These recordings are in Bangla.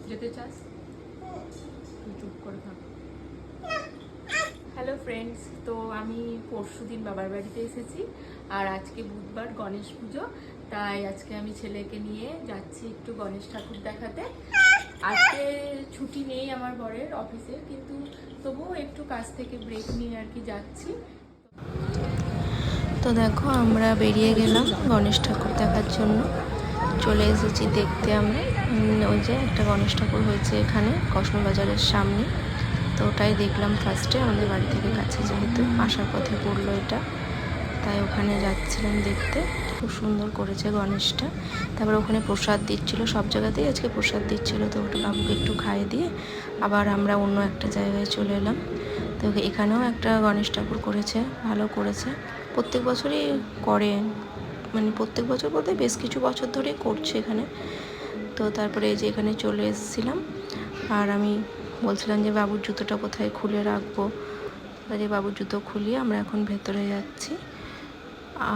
যেতে চাস? তুই চুপ করে থাক। হ্যালো ফ্রেন্ডস, তো আমি পরশুদিন বাবার বাড়িতে এসেছি আর আজকে বুধবার গণেশ পুজো, তাই আজকে আমি ছেলেকে নিয়ে যাচ্ছি একটু গণেশ ঠাকুর দেখাতে। আজকে ছুটি নেই আমার বরের অফিসে, কিন্তু তবুও একটু কাজ থেকে ব্রেক নিয়ে আর কি যাচ্ছি। তো দেখো আমরা বেরিয়ে গেলাম গণেশ ঠাকুর দেখার জন্য। চলে এসেছি দেখতে আমরা। ওই যে একটা গণেশ ঠাকুর হয়েছে এখানে কসমোবাজারের সামনে, তো ওটাই দেখলাম ফার্স্টে। আমাদের বাড়ি থেকে কাছে যেহেতু আসার পথে পড়লো এটা, তাই ওখানে যাচ্ছিলাম দেখতে। খুব সুন্দর করেছে গণেশটা। তারপরে ওখানে প্রসাদ দিচ্ছিলো, সব জায়গাতেই আজকে প্রসাদ দিচ্ছিলো, তো ওটা বাবুকে একটু খাইয়ে দিয়ে আবার আমরা অন্য একটা জায়গায় চলে এলাম। তো এখানেও একটা গণেশ ঠাকুর করেছে, ভালো করেছে। প্রত্যেক বছরই করে, মানে প্রত্যেক বছর বলতে বেশ কিছু বছর ধরেই করছে এখানে। তো তারপরে এই যে এখানে চলে এসেছিলাম, আর আমি বলছিলাম যে বাবুর জুতোটা কোথায় খুলে রাখবো। যে বাবুর জুতো খুলিয়ে আমরা এখন ভেতরে যাচ্ছি।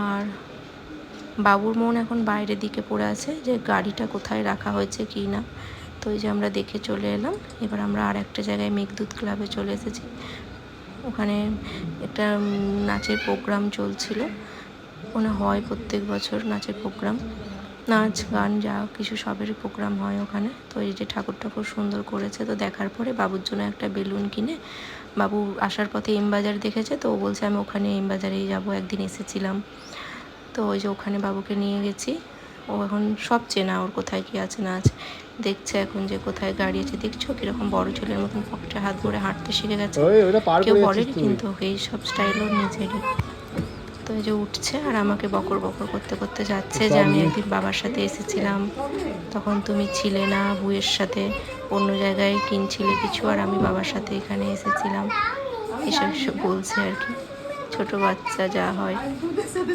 আর বাবুর মন এখন বাইরের দিকে পড়ে আছে যে গাড়িটা কোথায় রাখা হয়েছে কি না। তো এই যে আমরা দেখে চলে এলাম। এবার আমরা আর একটা জায়গায় মেঘদূত ক্লাবে চলে এসেছি। ওখানে একটা নাচের প্রোগ্রাম চলছিল, ওখানে হয় প্রত্যেক বছর নাচের প্রোগ্রাম, নাচ গান যা কিছু সবেরই প্রোগ্রাম হয় ওখানে। তো এই যে ঠাকুরটা খুব সুন্দর করেছে। তো দেখার পরে বাবুর জন্য একটা বেলুন কিনে, বাবু আসার পথে এমবাজার দেখেছে, তো ও বলছে আমি ওখানে এমবাজারেই যাবো, একদিন এসেছিলাম। তো ওই যে ওখানে বাবুকে নিয়ে গেছি। ও এখন সব চেনা, ওর কোথায় কী আছে না আছে দেখছে এখন, যে কোথায় গাড়ি আছে। দেখছো কীরকম বড় ছেলের মতন পকেটে হাত ভরে হাঁটতে শিখে গেছে। কেউ বলেনি কিন্তু ওকে এই সব স্টাইল ওর নিজেরই। তো এই যে উঠছে আর আমাকে বকর বকর করতে করতে যাচ্ছে যে আমি একদিন বাবার সাথে এসেছিলাম, তখন তুমি ছিলে না, বুয়ের সাথে অন্য জায়গায় কিনছিলে কিছু, আর আমি বাবার সাথে এখানে এসেছিলাম, এসব সব বলছে আর কি, ছোট বাচ্চা যা হয়।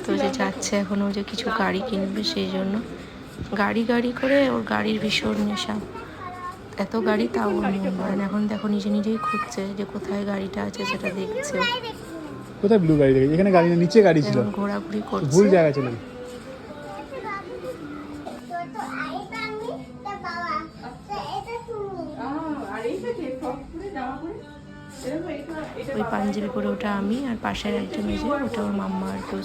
তো যে যাচ্ছে এখন, ও যে কিছু গাড়ি কিনবে সেই জন্য গাড়ি গাড়ি করে, ওর গাড়ির ভীষণ নেশা। এত গাড়ি তাও ওর মন ভরে না। এখন দেখো নিজে নিজেই খুঁজছে যে কোথায় গাড়িটা আছে, সেটা দেখছে। কোথায় ব্লু গাড়ি দেখেছি? এখানে গাড়ি না, নিচে গাড়ি ছিল, ঘোরাঘুরি করছে, ভুল জায়গা ছিল। ওই পাঞ্জাবি পরে ওটা আমি, আর পাশের একজন ওই যে ওটা ওর মাম্মা আর কি।